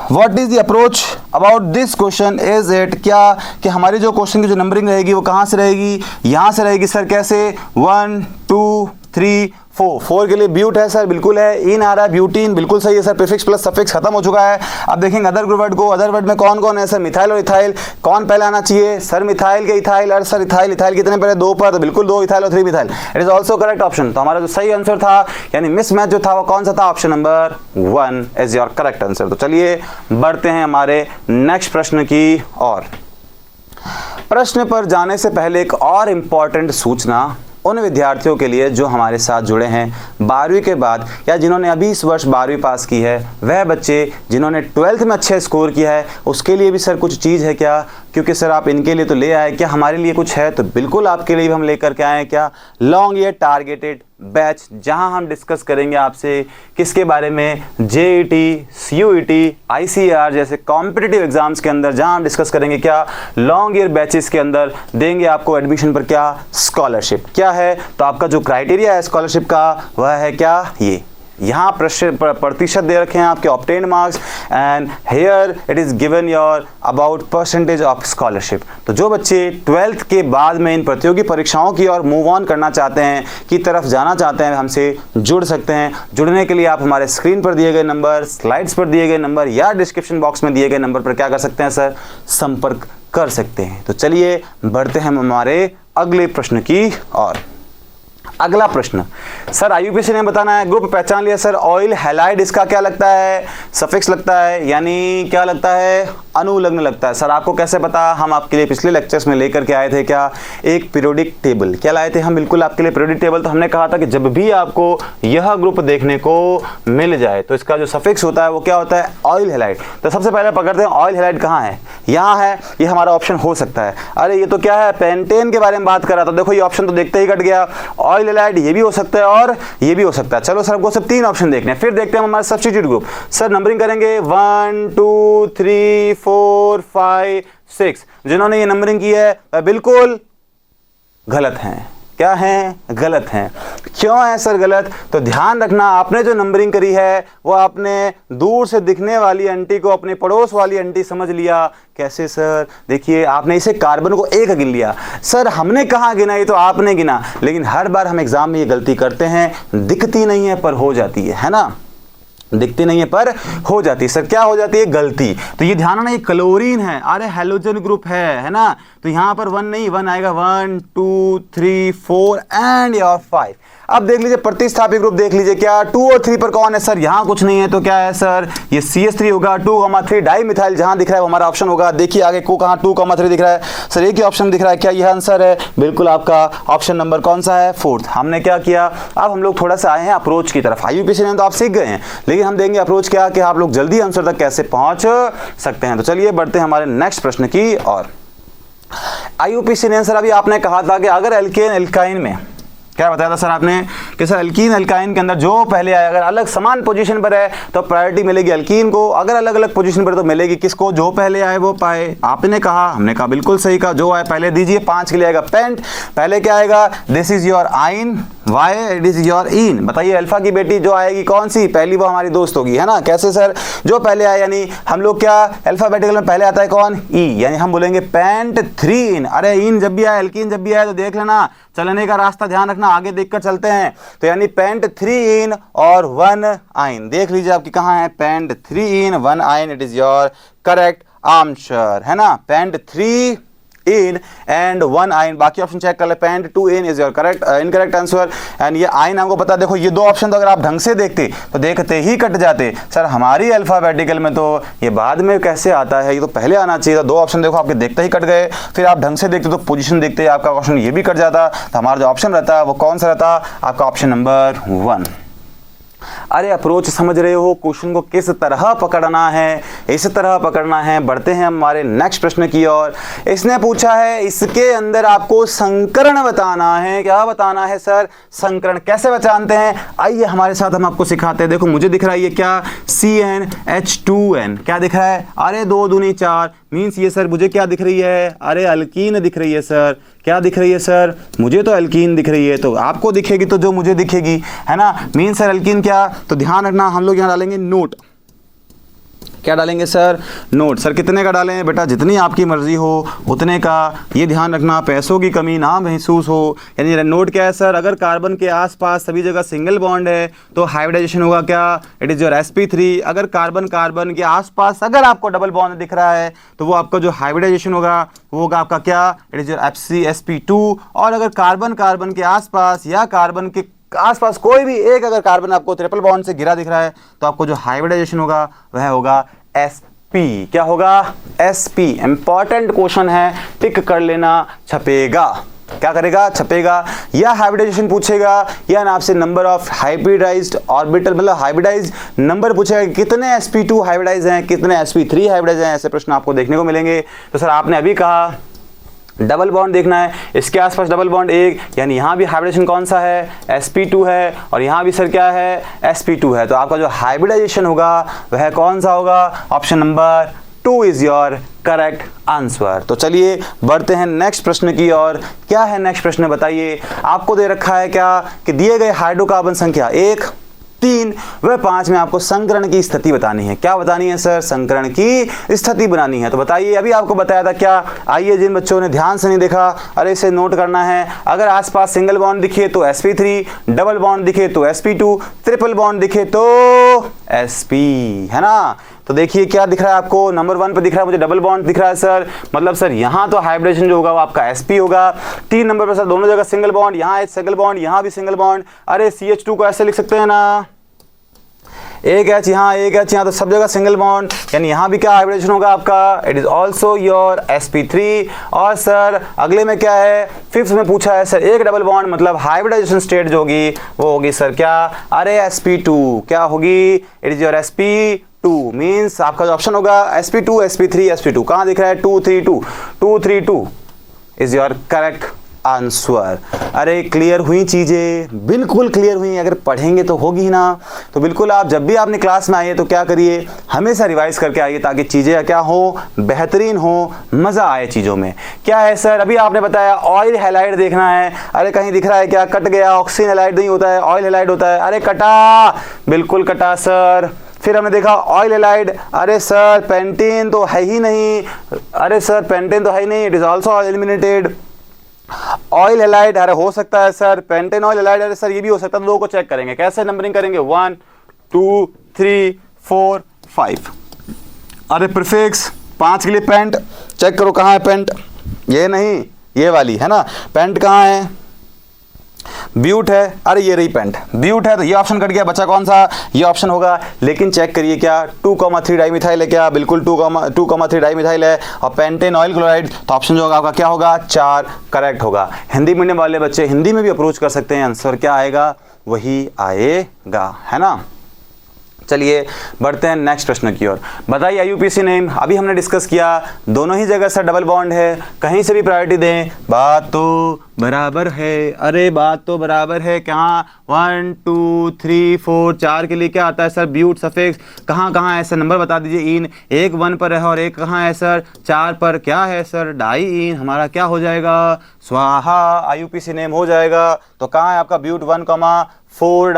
what is the approach about this question is it, क्या कि हमारी जो क्वेश्चन की जो नंबरिंग रहेगी वो कहां से रहेगी, यहां से रहेगी सर। कैसे, 1 2 3 4 के लिए ब्यूट है सर, बिल्कुल है। इन आ रहा है ब्यूटीन, बिल्कुल सही है सर। प्रीफिक्स प्लस सफिक्स खत्म हो चुका है। अब देखेंगे अदर वर्ड को, अदर वर्ड में कौन कौन है सर, मिथाइल और इथाइल, कौन पहले आना चाहिए सर, मिथाइल के इथाइल, और सर इथाइल, इथाइल कितने पर है, 2 पर, तो बिल्कुल 2 इथाइल और 3 methyl, it is also correct option. तो हमारा जो सही आंसर था यानी मिसमैच जो था वो कौन सा था, option number 1 is your correct answer. तो चलिए बढ़ते हैं हमारे नेक्स्ट प्रश्न की और। प्रश्न पर जाने से पहले एक और इंपॉर्टेंट सूचना, उन विद्यार्थियों के लिए जो हमारे साथ जुड़े हैं 12वीं के बाद, या जिन्होंने अभी इस वर्ष 12वीं पास की है, वह बच्चे जिन्होंने 12th में अच्छे स्कोर किया है, उसके लिए भी सर कुछ चीज़ है क्या? क्योंकि सर आप इनके लिए तो ले आए, क्या हमारे लिए कुछ है? तो बिल्कुल आपके लिए भी हम लेकर के आए हैं क्या? लॉन्ग ईयर टारगेटेड बैच, जहां हम डिस्कस करेंगे आपसे किसके बारे में? जेईटी, सीयूईटी, आईसीआर जैसे कॉम्पिटिटिव एग्जाम्स के अंदर, जहां हम डिस्कस करेंगे क्या? लॉन्ग ईयर बैचेस के अंदर देंगे आपको एडमिशन पर क्या? स्कॉलरशिप। क्या है? तो आपका जो क्राइटेरिया है स्कॉलरशिप का वह है क्या? ये यहाँ प्रतिशत दे रखे हैं आपके obtain marks, and here it is given your about percentage of scholarship. तो जो बच्चे 12th के बाद में इन प्रतियोगी परीक्षाओं की और मूव ऑन करना चाहते हैं, की तरफ जाना चाहते हैं, हमसे जुड़ सकते हैं। जुड़ने के लिए आप हमारे स्क्रीन पर दिए गए नंबर, स्लाइड्स पर दिए गए नंबर या डिस्क्रिप्शन बॉक्स में दिए गए नंबर पर क्या कर सकते हैं सर? संपर्क कर सकते हैं। तो चलिए बढ़ते हैं हमारे अगले प्रश्न की ओर। अगला प्रश्न, सर आईयूपीएसी ने बताना है, ग्रुप पहचान लिया सर, ऑयल हैलाइड इसका क्या लगता है? सफिक्स लगता है, यानी क्या लगता है? अनुलग्न लगता है। सर आपको कैसे पता? हम आपके लिए पिछले लेक्चर्स में लेकर के आए थे क्या? एक पीरियोडिक टेबल। क्या लाए थे हम? बिल्कुल आपके लिए पीरियोडिक टेबल। तो हमने कहा था कि जब भी आपको यह ग्रुप देखने को मिल जाए तो इसका जो सफिक्स होता है वो क्या होता है? Oil halide. तो सबसे पहले पकड़ते हैं ऑयल हैलाइड कहाँ है? यहाँ है, ये हमारा ऑप्शन हो सकता है। अरे ये तो क्या है? पेंटेन के बारे में बात कर रहा था। देखो ये ऑप्शन तो देखते ही कट गया। ऑयल हैलाइड ये भी हो सकता है और ये भी हो सकता है। चलो सर हमको सब 3 ऑप्शन देखने हैं। फिर देखते हैं हमारा सब्स्टिट्यूट ग्रुप। सर नंबरिंग करेंगे 1 2 3 4 5 6। जिन्होंने ये नंबरिंग की है वह बिल्कुल गलत हैं। क्या हैं? गलत हैं। क्यों है सर गलत? तो ध्यान रखना, आपने जो नंबरिंग करी है वो आपने दूर से दिखने वाली आंटी को अपने पड़ोस वाली आंटी समझ लिया। कैसे सर? देखिए आपने इसे कार्बन को 1 गिन लिया। सर हमने कहाँ गिना? ये तो आपने गिना। लेकिन हर बार हम एग्जाम में ये गलती करते हैं, दिखती नहीं है पर हो जाती है ना? दिखती नहीं है पर हो जाती है। सर क्या हो जाती है? गलती। तो ये ध्यान रखना, ये क्लोरीन है, अरे हैलोजन ग्रुप है ना? तो यहां पर 1 नहीं, 1 आएगा 1 2 3 4 एंड योर 5। अब देख लीजिए प्रतिस्थापी ग्रुप देख लीजिए, क्या 2 और 3 पर कौन है? सर यहाँ कुछ नहीं है तो क्या है सर? ये CH3 होगा। 2,3 डाई मिथाइल जहां दिख रहा है वो हमारा ऑप्शन होगा। देखिए आगे को कहां 2,3 दिख रहा है सर, एक ही ऑप्शन दिख रहा है। क्या यह आंसर है? बिल्कुल आपका ऑप्शन नंबर कौन सा है? 4th। हमने क्या किया? अब हम लोग थोड़ा सा आए हैं अप्रोच की तरफ। आईयूपीएसी ने तो आप सीख गए हैं, लेकिन हम देंगे अप्रोच क्या कि आप लोग जल्दी आंसर तक कैसे पहुंच सकते हैं। तो चलिए बढ़ते हैं हमारे नेक्स्ट प्रश्न की और। आईयूपीएसी ने सर अभी आपने कहा था कि अगर एल्केन एल्काइन में, क्या बताया था सर आपने कि सर अल्कीन अल्काइन के अंदर जो पहले आए अगर अलग समान पोजीशन पर है तो प्रायोरिटी मिलेगी अल्कीन को, अगर अलग अलग पोजीशन पर तो मिलेगी किसको? जो पहले आए वो पाए। आपने कहा, हमने कहा बिल्कुल सही कहा, जो आए पहले दीजिए। 5 के लिए आएगा पेंट, पहले क्या आएगा? दिस इज योर आइन, why it is your in. बताइए अल्फा की बेटी जो आएगी कौन सी? पहली वो हमारी दोस्त होगी, है ना? कैसे सर? जो पहले आए, यानी हम लोग क्या अल्फाबेटिकल में पहले आता है कौन? ई, यानी हम बोलेंगे पेंट 3 इन। अरे इन जब भी आए, अल्कीन जब भी आए तो देख लेना, चलने का रास्ता ध्यान रखना, आगे देखकर चलते हैं। तो यानी पेंट 3 इन और 1 आइन। देख लीजिए आपकी कहाँ है? पेंट 3 इन 1 आइन, it is your correct answer, है ना? पेंट 3 इन एंड 1 आइन। बाकी ऑप्शन चेक कर ले। Pent 2 en is your correct incorrect answer. And ये आइन हमको पता, देखो ये 2 ऑप्शन तो अगर आप ढंग से देखते तो देखते ही कट जाते। सर हमारी अल्फाबेटिकल में तो ये बाद में कैसे आता है? ये तो पहले आना चाहिए था। 2 ऑप्शन देखो आपके देखते ही कट गए, फिर आप ढंग से देखते तो पोजीशन देखते आपका क्वेश्चन ये भी कट जाता। तो हमारा जो ऑप्शन रहता है वो कौन सा रहता? आपका ऑप्शन नंबर 1। अरे अप्रोच समझ रहे हो? क्वेश्चन को किस तरह पकड़ना है, इस तरह पकड़ना है। बढ़ते हैं हमारे नेक्स्ट प्रश्न की ओर। इसने पूछा है इसके अंदर आपको संकरण बताना है। क्या बताना है सर? संकरण कैसे पहचानते हैं? आइए हमारे साथ हम आपको सिखाते हैं। देखो मुझे दिख रहा है ये क्या? CnH2n। क्या दिख रहा है? अरे 2 दूनी 4 मीन्स ये सर मुझे क्या दिख रही है? अरे अल्कीन दिख रही है सर। क्या दिख रही है सर? मुझे तो अल्कीन दिख रही है, तो आपको दिखेगी तो जो मुझे दिखेगी, है ना? मीन सर अल्कीन क्या? तो ध्यान रखना, हम लोग यहाँ डालेंगे नोट। क्या डालेंगे सर? नोट। सर कितने का डालें? बेटा जितनी आपकी मर्जी हो उतने का। ये ध्यान रखना पैसों की कमी ना महसूस हो। यानी नोट क्या है सर? अगर कार्बन के आसपास सभी जगह सिंगल बॉन्ड है तो हाइब्रिडाइजेशन होगा क्या? It is your sp3। अगर कार्बन कार्बन के आसपास अगर आपको डबल बॉन्ड दिख रहा है तो वो आपका जो हाइब्रिडाइजेशन होगा वो होगा आपका क्या? It is your sp2। और अगर कार्बन कार्बन के आसपास या कार्बन के आसपास कोई भी एक अगर कार्बन आपको ट्रिपल बॉन्ड से घिरा दिख रहा है तो आपको जो हाइब्रिडाइजेशन होगा वह होगा sp। क्या होगा? sp। इंपॉर्टेंट क्वेश्चन है, टिक कर लेना, छपेगा। क्या करेगा, छपेगा, या हाइब्रिडाइजेशन पूछेगा या ना आपसे नंबर ऑफ हाइब्रिडाइज्ड ऑर्बिटल मतलब हाइब्रिडाइज्ड नंबर पूछेगा, कितने sp2 हाइब्रिडाइज हैं, कितने sp3 हाइब्रिडाइज हैं, ऐसे प्रश्न आपको देखने को मिलेंगे। तो सर आपने अभी कहा डबल बॉन्ड देखना है, इसके आसपास डबल बॉन्ड एक, यानी यहाँ भी हाइब्रिडाइजेशन कौन सा है, sp2 है, और यहाँ भी सर क्या है, sp2 है। तो आपका जो हाइब्रिडाइजेशन होगा वह कौन सा होगा, option number 2 is your correct answer. तो चलिए बढ़ते हैं नेक्स्ट प्रश्न की ओर। क्या है नेक्स्ट प्रश्न बताइए। आपको दे रखा है क्या कि दिए गए हाइड्रोकार्बन संख्या 1, 3 व 5 में आपको संकरण की स्थिति बतानी है। क्या बतानी है सर, संकरण की स्थिति बनानी है। तो बताइए, अभी आपको बताया था क्या, आइए जिन बच्चों ने ध्यान से नहीं देखा, अरे इसे नोट करना है। अगर आसपास सिंगल बॉन्ड दिखे तो sp3, डबल बॉन्ड दिखे तो sp2, ट्रिपल बॉन्ड दिखे तो sp, है ना। तो देखिए क्या दिख रहा है आपको, नंबर 1 पे दिख रहा है मुझे डबल बॉन्ड दिख रहा है सर, मतलब सर यहाँ तो हाइब्रिडेशन जो होगा वो आपका sp होगा। 3 नंबर पर सर दोनों जगह सिंगल बॉन्ड, यहाँ एक सिंगल बॉन्ड, यहाँ भी सिंगल बॉन्ड। अरे CH2 को ऐसे लिख सकते हैं ना, एक H यहाँ, एक H यहाँ, तो सब जगह सिंगल बॉन्ड, यानी यहाँ भी क्या हाइब्रिडेशन होगा आपका, it is also your sp3। और सर अगले में क्या है, 5th में पूछा है सर एक डबल बॉन्ड, मतलब हाइब्रिडाइजेशन स्टेट जो होगी वो होगी सर क्या, अरे sp2, क्या होगी, it is your sp2, means आपका जो ऑप्शन होगा sp2, sp3, sp2, कहाँ दिख रहा है 232 इज योर करेक्ट आंसर। अरे क्लियर हुई चीजें, बिल्कुल क्लियर हुई, अगर पढ़ेंगे तो होगी ना। तो बिल्कुल आप जब भी आपने क्लास में आइए तो क्या करिए, हमेशा रिवाइज करके आइए ताकि चीजें क्या हो, बेहतरीन हो, मजा आए चीजों में। क्या है सर, अभी आपने बताया ऑयल हैलाइड देखना है, अरे कहीं दिख रहा है क्या, कट गया, ऑक्सीजन हैलाइड नहीं होता है, ऑयल हैलाइड होता है, अरे कटा, बिल्कुल कटा सर। फिर हमने देखा ऑयल हैलाइड, अरे सर पेंटेन तो है ही नहीं, अरे सर पेंटेन तो है ही नहीं, it is also eliminated. Oil halide, अरे हो सकता है सर पेंटेन ऑयल हैलाइड, अरे सर ये भी हो सकता है। दो को चेक करेंगे, कैसे नंबरिंग करेंगे, 1 2 3 4 5। अरे प्रीफिक्स 5 के लिए पेंट चेक करो, कहाँ है पेंट, ये नहीं ये वाली है ना, पेंट कहाँ है, ब्यूट है, अरे ये रही पेंट, ब्यूट है, तो ये ऑप्शन कट गया, बचा कौन सा, ये ऑप्शन होगा। लेकिन चेक करिए क्या 2,3 डाइमिथाइल है क्या, बिल्कुल 2,3 डाइमिथाइल है, और पेंटेन ऑयल क्लोराइड, तो ऑप्शन जो होगा आपका क्या होगा, 4 करेक्ट होगा। हिंदी मीडियम वाले बच्चे हिंदी में भी अप्रोच कर सकते हैं, आंसर क्या आएगा वही आएगा, है ना। चलिए बढ़ते हैं नेक्स्ट प्रश्न की ओर। बताइए आईयूपीएसी नेम, अभी हमने डिस्कस किया, दोनों ही जगह सर डबल बॉन्ड है, कहीं से भी प्रायोरिटी दें, बात तो बराबर है, अरे बात तो बराबर है। कहाँ 1 2 3 4 4 के लिए क्या आता है सर, ब्यूट सफिक्स, कहाँ कहाँ है सर, नंबर बता दीजिए। इन एक 1 पर है और एक कहाँ है सर, 4 पर, क्या है सर, डाई इन, हमारा क्या हो जाएगा, स्वाहा, आईयूपीएसी नेम हो जाएगा। तो कहाँ है आपका ब्यूट 1,4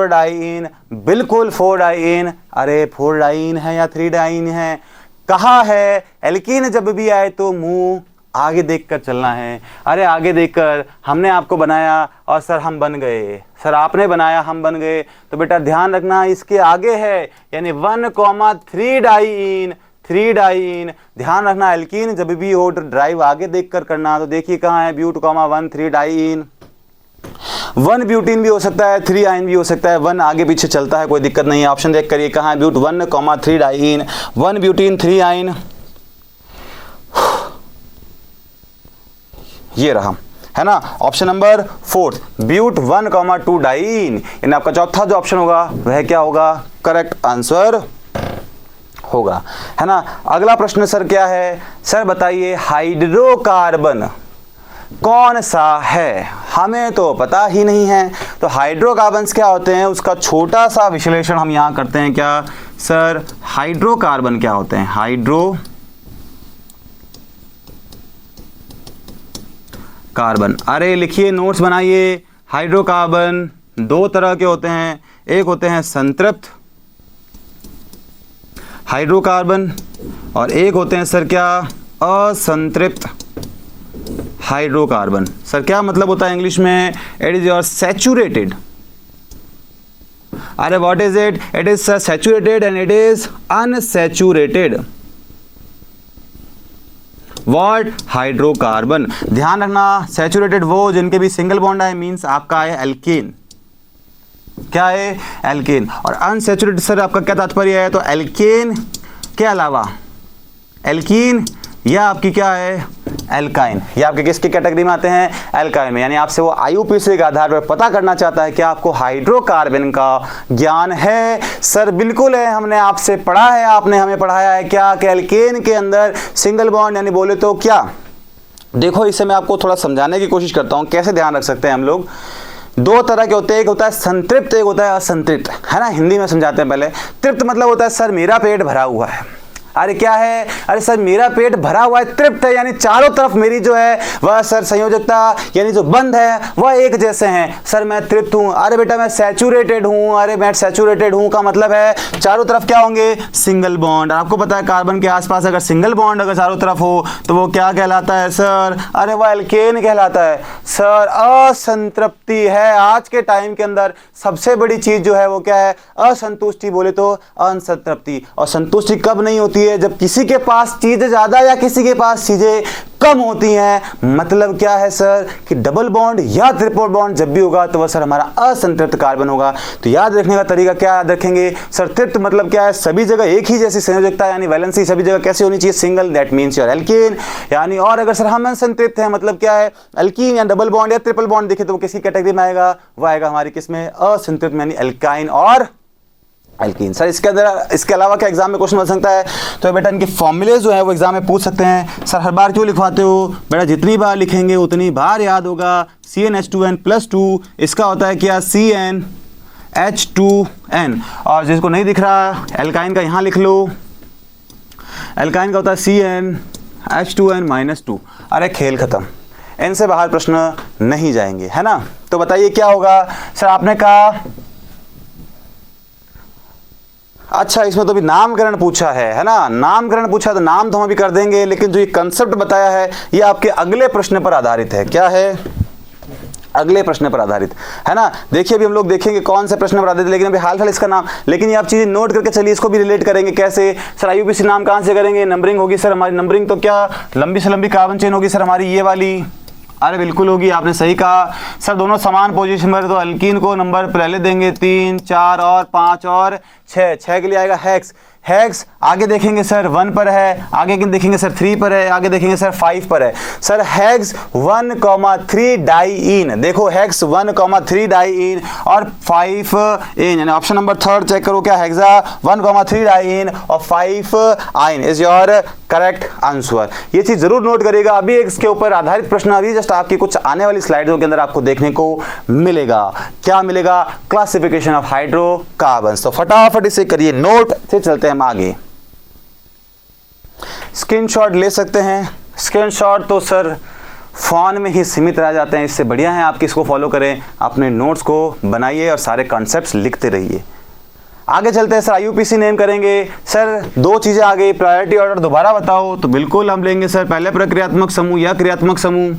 डाई इन, बिल्कुल 4 डाई इन, अरे 4 डाई इन है या 3 डाई इन है, कहा है, एल्कीन जब भी आए तो मुंह आगे देखकर चलना है। अरे आगे देखकर हमने आपको बनाया और सर हम बन गए, सर आपने बनाया हम बन गए, तो बेटा ध्यान रखना इसके आगे है, यानी 1,3 डाई इन, ध्यान रखना एल्कीन जब भी हो ड्राइव आगे देखकर करना। तो देखिए कहाँ है ब्यूट 1,3 डाई इन, 1 ब्यूटीन भी हो सकता है, 3 आइन भी हो सकता है, 1 आगे पीछे चलता है, कोई दिक्कत नहीं है। ऑप्शन देख करिए कहाँ है ब्यूट 1,3 डाइन, 1 ब्यूटीन 3 आइन, ये रहा, है ना। ऑप्शन नंबर 4 ब्यूट 1,2 डाइन, यानी आपका चौथा जो ऑप्शन होगा वह क्या होगा, करेक्ट आंसर होगा, है ना। अगला प्रश्न सर क्या है, सर बताइए हाइड्रोकार्बन कौन सा है, हमें तो पता ही नहीं है। तो हाइड्रोकार्बन्स क्या होते हैं उसका छोटा सा विश्लेषण हम यहां करते हैं। क्या सर हाइड्रोकार्बन क्या होते हैं, हाइड्रोकार्बन, अरे लिखिए नोट्स बनाइए। हाइड्रोकार्बन 2 तरह के होते हैं, एक होते हैं संतृप्त हाइड्रोकार्बन और एक होते हैं सर क्या, असंतृप्त हाइड्रोकार्बन। सर क्या मतलब होता है इंग्लिश में, इट इज योर सैचुरेटेड, अरे what is it, it is saturated and it is unsaturated, what, hydrocarbon. ध्यान रखना सैचुरेटेड वो जिनके भी सिंगल बॉन्ड है, मींस आपका है एल्केन, क्या है एल्केन, और अनसैचुरेटेड सर आपका क्या तात्पर्य है, तो एल्केन के अलावा, एल्कीन यह आपकी क्या है, एल्काइन। ये आपके किसकी कैटेगरी में आते हैं, एल्काइन में। यानी आपसे वो आईयूपीएसी के आधार पर पता करना चाहता है कि आपको हाइड्रोकार्बन का ज्ञान है। सर बिल्कुल है, हमने आपसे पढ़ा है, आपने हमें पढ़ाया है क्या कि एल्केन के अंदर सिंगल बॉन्ड, यानी बोले तो क्या। देखो इसे मैं आपको थोड़ा समझाने की कोशिश करता हूँ कैसे ध्यान रख सकते हैं हम लोग। दो तरह के होते हैं, एक होता है संतृप्त, एक होता है असंतृप्त, है ना। हिंदी में समझाते हैं पहले। तृप्त मतलब होता है सर मेरा पेट भरा हुआ है। अरे क्या है, अरे सर मेरा पेट भरा हुआ है, तृप्त है, यानी चारों तरफ मेरी जो है वह सर संयोजकता यानी जो बंद है वह एक जैसे हैं। सर मैं तृप्त हूँ। अरे बेटा मैं सैचुरेटेड हूँ। अरे मैं सैचुरेटेड हूँ का मतलब है चारों तरफ क्या होंगे, सिंगल बॉन्ड। आपको पता है कार्बन के आसपास अगर सिंगल बॉन्ड अगर चारों तरफ हो तो वो क्या कहलाता है सर, अरे वह एल्केन कहलाता है। सर असंतृप्ति है आज के टाइम के अंदर सबसे बड़ी चीज जो है वो क्या है, असंतुष्टि, बोले तो असंतृप्ति। और संतुष्टि कब नहीं होती है, जब किसी के पास चीजें ज्यादा या किसी के पास चीजें कम होती हैं। मतलब क्या है सर कि डबल बॉन्ड या ट्रिपल बॉन्ड जब भी होगा तो वह सर हमारा असंतृप्त कार्बन होगा। तो याद रखने का तरीका क्या याद रखेंगे सर, तृप्त मतलब क्या है, सभी जगह एक ही जैसी संयोजकता यानी वैलेंसी सभी जगह कैसे होनी चाहिए, single, that means your alkane. यानी और अगर सर हम असंतृप्त हैं मतलब क्या है, एल्कीन या डबल बॉन्ड या ट्रिपल बॉन्ड दिखे तो वो किसकी कैटेगरी में आएगा, वो आएगा हमारी किसमें, असंतृप्त यानी एल्काइन और एल्कीन। सर इसके अंदर इसके अलावा क्या एग्जाम में क्वेश्चन बन सकता है, तो बेटा इनके फॉर्मूले जो है वो एग्जाम में पूछ सकते हैं। सर हर बार क्यों लिखवाते हो, बेटा जितनी बार लिखेंगे उतनी बार याद होगा। CnH2n+2 इसका होता है क्या, CnH2n। और जिसको नहीं दिख रहा एल्काइन का यहाँ लिख लो, एल्काइन का होता है CnH2n-2। अरे खेल खत्म, इनसे बाहर प्रश्न नहीं जाएंगे, है ना। तो बताइए क्या होगा सर, आपने कहा अच्छा इसमें तो भी नामकरण पूछा है ना। नामकरण पूछा तो नाम तो हम अभी कर देंगे, लेकिन जो ये कंसेप्ट बताया है ये आपके अगले प्रश्न पर आधारित है। क्या है, अगले प्रश्न पर आधारित, है ना। देखिए अभी हम लोग देखेंगे कौन से प्रश्न पर आधारित, लेकिन अभी हाल इसका नाम, लेकिन ये आप चीजें नोट करके चलिए, इसको भी रिलेट करेंगे कैसे सर। आईयूपीएसी नाम कहां से करेंगे, नंबरिंग होगी सर हमारी। नंबरिंग तो क्या, लंबी से लंबी कार्बन चेन होगी सर हमारी ये वाली। अरे बिल्कुल होगी, आपने सही कहा सर। दोनों समान पोजीशन पर, तो अल्कीन को नंबर पहले देंगे 3, 4 और 5 और 6। 6 के लिए आएगा हेक्स। हेक्स आगे देखेंगे सर 1 पर है, आगे देखेंगे सर 3 पर है, आगे देखेंगे सर 5 पर है। सर हेक्स 1,3 डाइईन, देखो हेक्स 1,3 डाइईन और 5 इन, यानी ऑप्शन नंबर 3 चेक करो क्या, हेक्सा 1,3 डाइईन और 5 आइन इज योर करेक्ट आंसर। ये चीज जरूर नोट करिएगा, अभी इसके ऊपर आधारित प्रश्न अभी जस्ट आपकी कुछ आने वाली स्लाइडों के अंदर आपको देखने को मिलेगा। क्या मिलेगा, क्लासिफिकेशन ऑफ हाइड्रोकार्बन्स। तो फटाफट इसे करिए नोट, से चलते हैं हम आगे। स्क्रीनशॉट ले सकते हैं। स्क्रीनशॉट तो सर फोन में ही सीमित रह जाते हैं, इससे बढ़िया है आप इसको फॉलो करें, अपने नोट्स को बनाइए और सारे कॉन्सेप्ट्स लिखते रहिए। आगे चलते हैं सर, आईयूपीएसी नेम करेंगे। सर दो चीजें आ गई, प्रायोरिटी ऑर्डर दोबारा बताओ, तो बिल्कुल हम लेंगे सर पहले प्रक्रियात्मक समूह या क्रियात्मक समूह,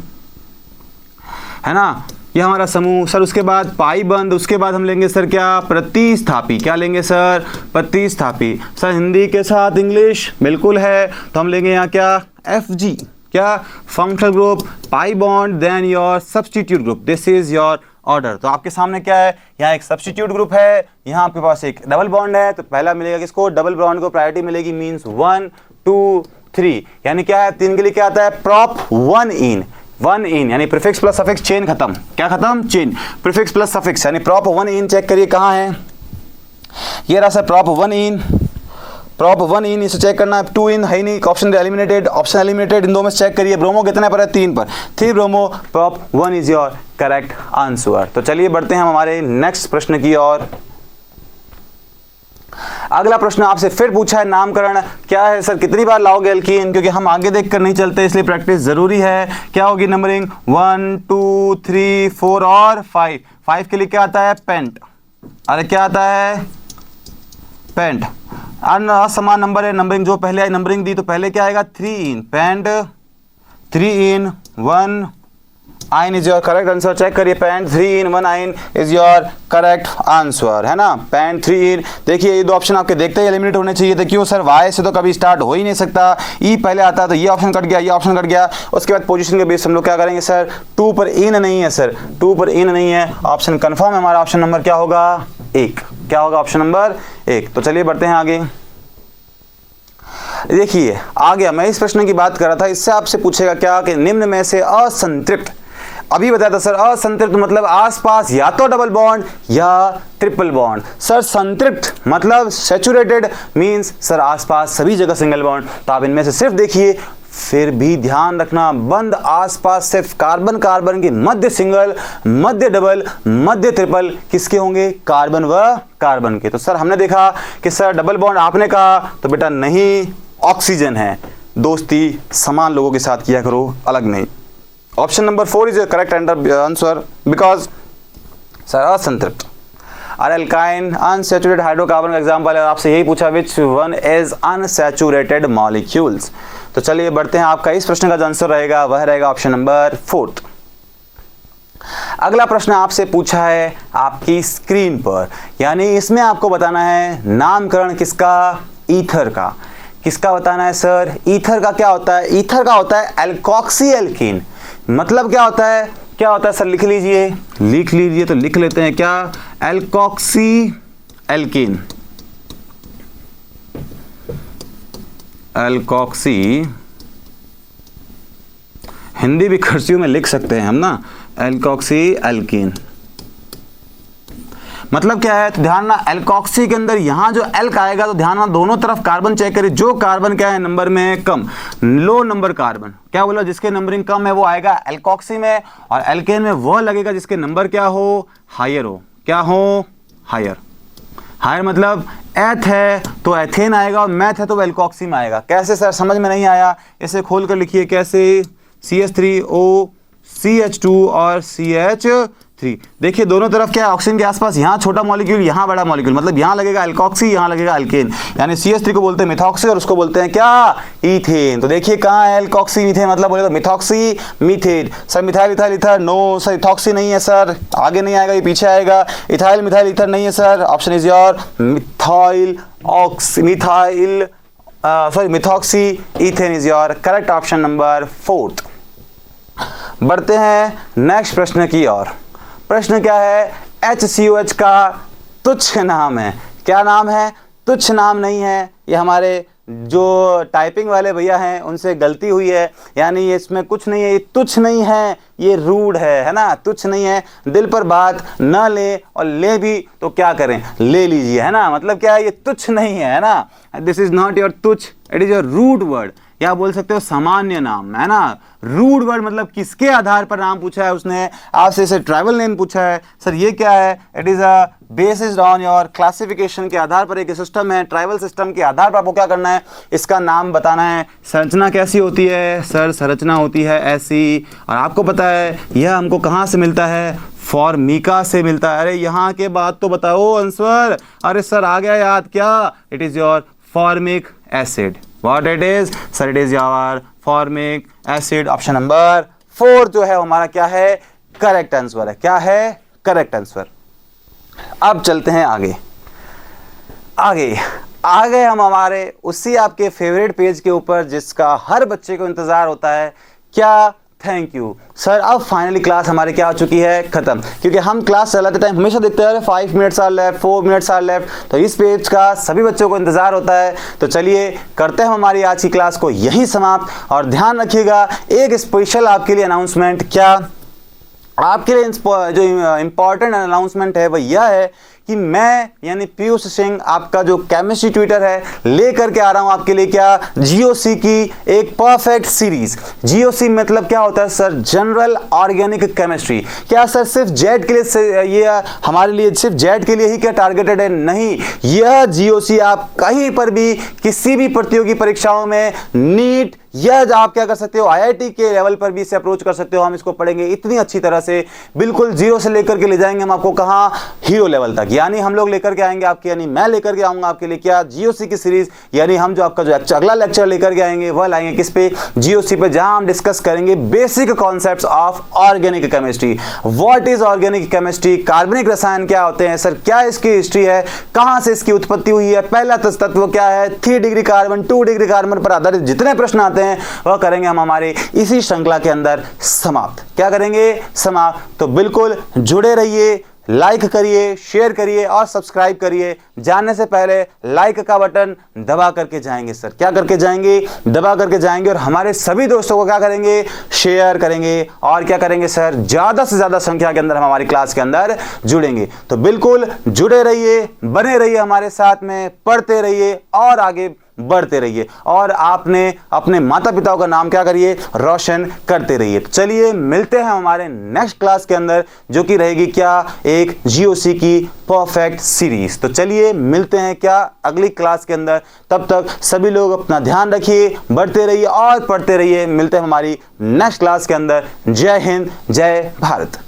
है ना, ये हमारा समूह। सर उसके बाद पाई बंद, उसके बाद हम लेंगे सर क्या, प्रतिस्थापी। क्या लेंगे सर, प्रतिस्थापी। सर हिंदी के साथ इंग्लिश बिल्कुल है, तो हम लेंगे यहाँ क्या, FG, क्या, functional group, pi bond, then your substitute group, this is your order. तो आपके सामने क्या है, यहाँ एक सब्स्टिट्यूट ग्रुप है, यहाँ आपके पास एक डबल बॉन्ड है, तो पहला मिलेगा किसको, डबल बॉन्ड को प्रायोरिटी मिलेगी, मींस 1 2 3, यानी क्या है 3 के लिए क्या आता है, प्रॉप 1 इन। 1 इन यानी प्रीफिक्स प्लस सफिक्स, चेन खत्म, क्या खत्म, चेन, प्रीफिक्स प्लस सफिक्स यानी प्रॉप 1 इन। चेक करिए कहाँ है, ये रहा सर प्रॉप 1 इन। प्रॉप 1 इन इसे चेक करना है, 2 इन है नहीं, ऑप्शन एलिमिनेटेड, ऑप्शन एलिमिनेटेड, इन दो में चेक करिए। ब्रोमो कितने पर है, 3 पर, 3 bromo, prop 1 is your correct answer. तो चलिए बढ़ते हैं हम हमारे नेक्स्ट प्रश्न की ओर। अगला प्रश्न आपसे फिर पूछा है नामकरण। क्या है सर, कितनी बार लाओगे एल्कीन, क्योंकि हम आगे देखकर नहीं चलते इसलिए प्रैक्टिस जरूरी है। क्या होगी नंबरिंग, 1 2 3 4 और 5। 5 के लिए क्या आता है, पेंट। अरे क्या आता है, पेंट। असमान नंबर है, नंबरिंग जो पहले आई नंबरिंग दी तो पहले क्या आएगा, 3 इन, paint 3 en 1 yne is your correct answer. Check करिए, pent 3 en 1 yne is your correct answer, है ना, पेंट 3 इन। देखिए ये दो ऑप्शन आपके देखते ही एलिमिनेट होने चाहिए थे, क्यों सर, वाई से तो कभी स्टार्ट हो ही नहीं सकता, ई पहले आता तो ये ऑप्शन कट गया, ये ऑप्शन कट गया। उसके बाद पोजीशन के बेस हम लोग क्या करेंगे सर, 2 पर इन नहीं है सर, 2 पर इन नहीं है, ऑप्शन कंफर्म है हमारा, ऑप्शन नंबर क्या होगा, 1। क्या होगा, ऑप्शन नंबर 1। तो चलिए बढ़ते हैं आगे। देखिए आ गया, मैं इस प्रश्न की बात कर रहा था, इससे आपसे पूछेगा क्या कि निम्न में से असंतृप्त, अभी बताया था सर असंतृप्त मतलब आसपास या तो डबल बॉन्ड या ट्रिपल बॉन्ड। सर संतृप्त मतलब सैचुरेटेड मींस सर आसपास सभी जगह सिंगल बॉन्ड। तो आप इनमें से सिर्फ देखिए, फिर भी ध्यान रखना बंद आसपास सिर्फ कार्बन कार्बन के मध्य सिंगल, मध्य डबल, मध्य ट्रिपल किसके होंगे, कार्बन व कार्बन के। तो सर हमने देखा कि सर डबल बॉन्ड आपने कहा तो बेटा नहीं, ऑक्सीजन है। दोस्ती समान लोगों के साथ किया करो, अलग नहीं। Option number 4 is correct answer because sir असंतृप्त। और एल्काइन अनसैचुरेटेड हाइड्रोकार्बन का एग्जांपल है, आपसे यही पूछा which one is unsaturated molecules. तो चलिए बढ़ते हैं, आपका इस प्रश्न का जो आंसर रहेगा वह रहेगा ऑप्शन नंबर 4। अगला प्रश्न आपसे पूछा है आपकी स्क्रीन पर, यानी इसमें आपको बताना है नामकरण किसका, ईथर का। किसका बताना है सर, ईथर का क्या होता है, ईथर का होता है एल्कोक्सी एल्कीन। मतलब क्या होता है, क्या होता है सर, लिख लीजिए, लिख लीजिए। तो लिख लेते हैं क्या, एल्कोक्सी एल्कीन, एल्कोक्सी, हिंदी भी कर्सियों में लिख सकते हैं हम ना, एल्कोक्सी एल्कीन। मतलब क्या है, तो ध्यान ना एल्कोक्सी के अंदर यहां जो एल्क आएगा तो ध्यान ना दोनों तरफ कार्बन चेक करिए, जो कार्बन क्या है नंबर में कम, लो नंबर कार्बन, क्या बोला, जिसके नंबरिंग कम है वो आएगा एल्कोक्सी में, और एल्केन में वो लगेगा जिसके नंबर क्या हो, हायर हो। क्या हो, हायर। हायर मतलब एथ है तो एथेन आएगा, और मैथ है तो एल्कोक्सी में आएगा। कैसे सर, समझ में नहीं आया, इसे खोल कर लिखिए कैसे, CH3O CH2 और CH3। देखिए दोनों तरफ क्या है, ऑक्सीजन के आसपास यहाँ छोटा मॉलिक्यूल यहाँ बड़ा मॉलिक्यूल, मतलब यहाँ लगेगा एल्कोक्सी, यहाँ लगेगा एल्केन, यानी CH3 को बोलते हैं मिथॉक्सी और उसको बोलते हैं क्या, ईथेन। तो देखिए कहाँ है एल्कोक्सी मीथेन, मतलब बोले तो methoxy methane. Sir methyl ethyl ether, no sir, ethoxy नहीं है सर, आगे नहीं आएगा, ये पीछे आएगा। इथाइल मिथाइल ईथर नहीं है sir, option is your methyl oxy, methyl sorry methoxy ethane is your correct option number 4। बढ़ते हैं नेक्स्ट प्रश्न की ओर। प्रश्न क्या है, HCOH का तुच्छ नाम है। क्या नाम है, तुच्छ नाम नहीं है, ये हमारे जो टाइपिंग वाले भैया हैं उनसे गलती हुई है, यानी ये इसमें कुछ नहीं है, ये तुच्छ नहीं है, ये रूड है ना, तुच्छ नहीं है। दिल पर बात न ले, और ले भी तो क्या करें, ले लीजिए, है ना। मतलब क्या है, ये तुच्छ नहीं है ना, दिस इज नॉट योर तुच्छ, it is your root word, या बोल सकते हो सामान्य नाम, है ना। रूड वर्ड मतलब किसके आधार पर नाम पूछा है उसने, आपसे इसे ट्राइबल नेम पूछा है। सर ये क्या है, it is a based on your classification के आधार पर एक सिस्टम है, ट्राइबल सिस्टम के आधार पर आपको क्या करना है, इसका नाम बताना है। संरचना कैसी होती है सर, संरचना होती है ऐसी, और आपको पता है यह हमको कहाँ से मिलता है, फॉर्मिका से मिलता है। अरे यहाँ के बाद तो बताओ आंसर, अरे सर आ गया याद, क्या, it is your formic acid. What it is? Sir, it is your formic acid. Option number 4 जो है हमारा क्या है, करेक्ट आंसर है। क्या है, करेक्ट आंसर। अब चलते हैं आगे। आ गए हम हमारे उसी आपके फेवरेट पेज के ऊपर जिसका हर बच्चे को इंतजार होता है। क्या, थैंक यू सर। अब फाइनली क्लास हमारी क्या हो चुकी है, खत्म, क्योंकि हम क्लास चलाते टाइम हमेशा देखते हैं 5 minutes are left, 4 minutes are left, तो इस पेज का सभी बच्चों को इंतजार होता है। तो चलिए करते हैं हमारी आज की क्लास को यही समाप्त, और ध्यान रखिएगा एक स्पेशल आपके लिए अनाउंसमेंट, क्या आपके लिए जो इंपॉर्टेंट अनाउंसमेंट है वह यह है कि मैं यानी पीयूष सिंह आपका जो केमिस्ट्री ट्यूटर है लेकर के आ रहा हूं आपके लिए क्या, जीओसी की एक परफेक्ट सीरीज। जीओसी मतलब क्या होता है सर, जनरल ऑर्गेनिक केमिस्ट्री। क्या सर सिर्फ जेड के लिए, ये हमारे लिए सिर्फ जेड के लिए ही क्या टारगेटेड है, नहीं, यह जीओसी आप कहीं पर भी किसी भी प्रतियोगी परीक्षाओं में, नीट, यह आप क्या कर सकते हो, आईआईटी के लेवल पर भी इसे अप्रोच कर सकते हो। हम इसको पढ़ेंगे इतनी अच्छी तरह से, बिल्कुल जीरो से लेकर के ले जाएंगे हम आपको कहां, हीरो लेवल तक। यानी हम लोग लेकर के आएंगे आपके, यानी मैं लेकर के आऊंगा आपके लिए क्या, जीओसी की सीरीज। यानी हम जो आपका जो अगला लेक्चर लेकर के आएंगे वह लाएंगे किस पे, जीओसी पे, जहां हम डिस्कस करेंगे basic concepts of organic chemistry. What is organic chemistry, कार्बनिक रसायन क्या होते हैं सर, क्या इसकी हिस्ट्री है, कहां से इसकी उत्पत्ति हुई है, पहला तत्व क्या है, 3 डिग्री कार्बन 2 डिग्री कार्बन पर आधारित जितने प्रश्न आते हैं वह करेंगे हम हमारे इसी श्रृंखला के अंदर समाप्त। क्या करेंगे, समाप्त। तो बिल्कुल जुड़े रहिए, लाइक करिए, शेयर करिए और सब्सक्राइब करिए। जाने से पहले लाइक का बटन दबा करके जाएंगे सर, क्या करके जाएंगे? दबा करके जाएंगे और हमारे सभी दोस्तों को क्या करेंगे? शेयर करेंगे। और क्या करेंगे सर? ज्यादा से ज्यादा संख्या के अंदर हम हमारी क्लास के अंदर जुड़ेंगे। तो बिल्कुल जुड़े रहिए, बने रहिए हमारे साथ में, पढ़ते रहिए और आगे बढ़ते रहिए। और आपने अपने माता पिताओं का नाम क्या करिए? रोशन करते रहिए। तो चलिए मिलते हैं हमारे नेक्स्ट क्लास के अंदर, जो कि रहेगी क्या? एक जीओसी की परफेक्ट सीरीज। तो चलिए मिलते हैं क्या अगली क्लास के अंदर। तब तक सभी लोग अपना ध्यान रखिए, बढ़ते रहिए और पढ़ते रहिए। मिलते हैं हमारी नेक्स्ट क्लास के अंदर। जय हिंद, जय भारत।